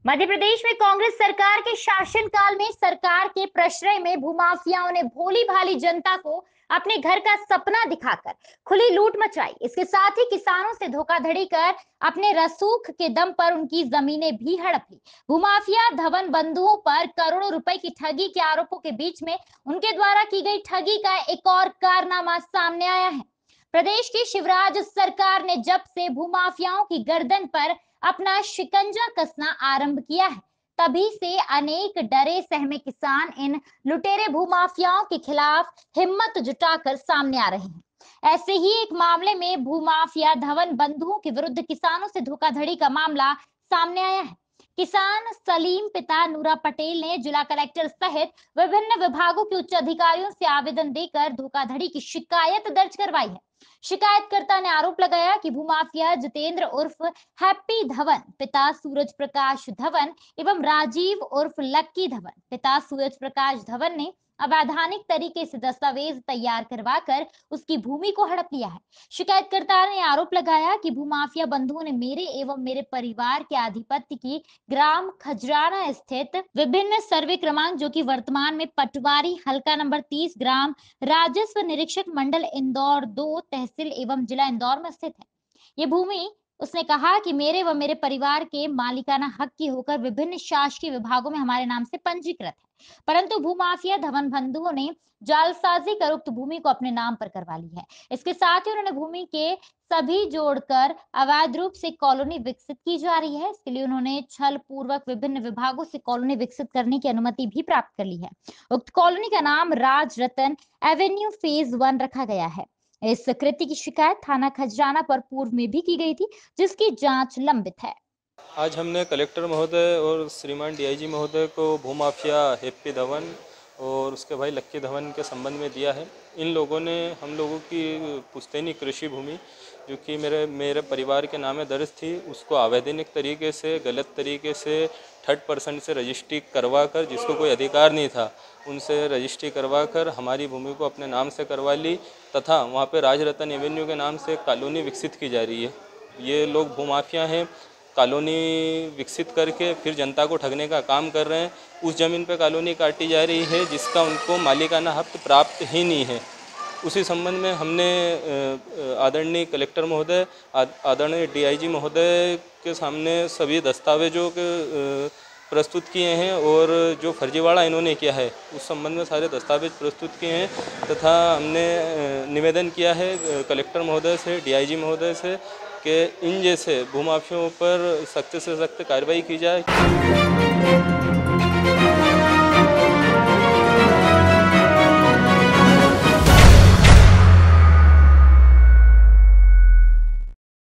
मध्य प्रदेश में कांग्रेस सरकार के शासनकाल में सरकार के प्रश्रय में भूमाफियाओं ने भोली भाली जनता को अपने घर का सपना दिखाकर खुली लूट मचाई। इसके साथ ही किसानों से धोखाधड़ी कर अपने रसूख के दम पर उनकी जमीनें भी हड़प ली। भूमाफिया धवन बंधुओं पर करोड़ों रुपए की ठगी के आरोपों के बीच में उनके द्वारा की गई ठगी का एक और कारनामा सामने आया है। प्रदेश की शिवराज सरकार ने जब से भूमाफियाओं की गर्दन पर अपना शिकंजा कसना आरंभ किया है, तभी से अनेक डरे सहमे किसान इन लुटेरे भूमाफियाओं के खिलाफ हिम्मत जुटाकर सामने आ रहे हैं। ऐसे ही एक मामले में भूमाफिया धवन बंधुओं के विरुद्ध किसानों से धोखाधड़ी का मामला सामने आया है। किसान सलीम पिता नूरा पटेल ने जिला कलेक्टर सहित विभिन्न विभागों के उच्च अधिकारियों से आवेदन देकर धोखाधड़ी की शिकायत दर्ज करवाई है। शिकायतकर्ता ने आरोप लगाया कि भूमाफिया जितेंद्र उर्फ हैप्पी धवन पिता सूरज प्रकाश धवन एवं राजीव उर्फ लक्की धवन पिता सूरज प्रकाश धवन ने अवैधानिक तरीके से दस्तावेज तैयार करवाकर उसकी भूमि को हड़प लिया है। शिकायतकर्ता ने आरोप लगाया कि भूमाफिया बंधुओं ने मेरे एवं मेरे परिवार के आधिपत्य की ग्राम खजराना स्थित विभिन्न सर्वे क्रमांक जो कि वर्तमान में पटवारी हल्का नंबर 30 ग्राम राजस्व निरीक्षक मंडल इंदौर 2 तहसील एवं जिला इंदौर में स्थित है। ये भूमि उसने कहा कि मेरे व मेरे परिवार के मालिकाना हक की होकर विभिन्न शासकीय विभागों में हमारे नाम से पंजीकृत है, परंतु भूमाफिया धवन बंधुओं ने जालसाजी कर उक्त भूमि को अपने नाम पर करवा ली है। इसके साथ ही उन्होंने भूमि के सभी जोड़कर अवैध रूप से कॉलोनी विकसित की जा रही है। इसके लिए उन्होंने छल पूर्वक विभिन्न विभागों से कॉलोनी विकसित करने की अनुमति भी प्राप्त कर ली है। उक्त कॉलोनी का नाम राज रतन एवेन्यू फेज 1 रखा गया है। इस कृत्य की शिकायत थाना खजराना पर पूर्व में भी की गई थी, जिसकी जांच लंबित है। आज हमने कलेक्टर महोदय और श्रीमान डीआईजी महोदय को भूमाफिया हैप्पी धवन और उसके भाई लक्की धवन के संबंध में दिया है। इन लोगों ने हम लोगों की पुश्तैनी कृषि भूमि जो कि मेरे परिवार के नाम में दर्ज थी, उसको अवैधानिक तरीके से गलत तरीके से 3rd से रजिस्ट्री करवा कर, जिसको कोई अधिकार नहीं था, उनसे रजिस्ट्री करवा कर हमारी भूमि को अपने नाम से करवा ली तथा वहाँ पे राजरतन एवेन्यू के नाम से कॉलोनी विकसित की जा रही है। ये लोग भूमाफिया हैं, कॉलोनी विकसित करके फिर जनता को ठगने का काम कर रहे हैं। उस ज़मीन पे कॉलोनी काटी जा रही है जिसका उनको मालिकाना हक प्राप्त ही नहीं है। उसी संबंध में हमने आदरणीय कलेक्टर महोदय, आदरणीय डीआईजी महोदय के सामने सभी दस्तावेजों के प्रस्तुत किए हैं और जो फर्जीवाड़ा इन्होंने किया है उस संबंध में सारे दस्तावेज प्रस्तुत किए हैं तथा हमने निवेदन किया है कलेक्टर महोदय से, डीआईजी महोदय से कि इन जैसे भूमाफियों पर सख्त से सख्त कार्रवाई की जाए।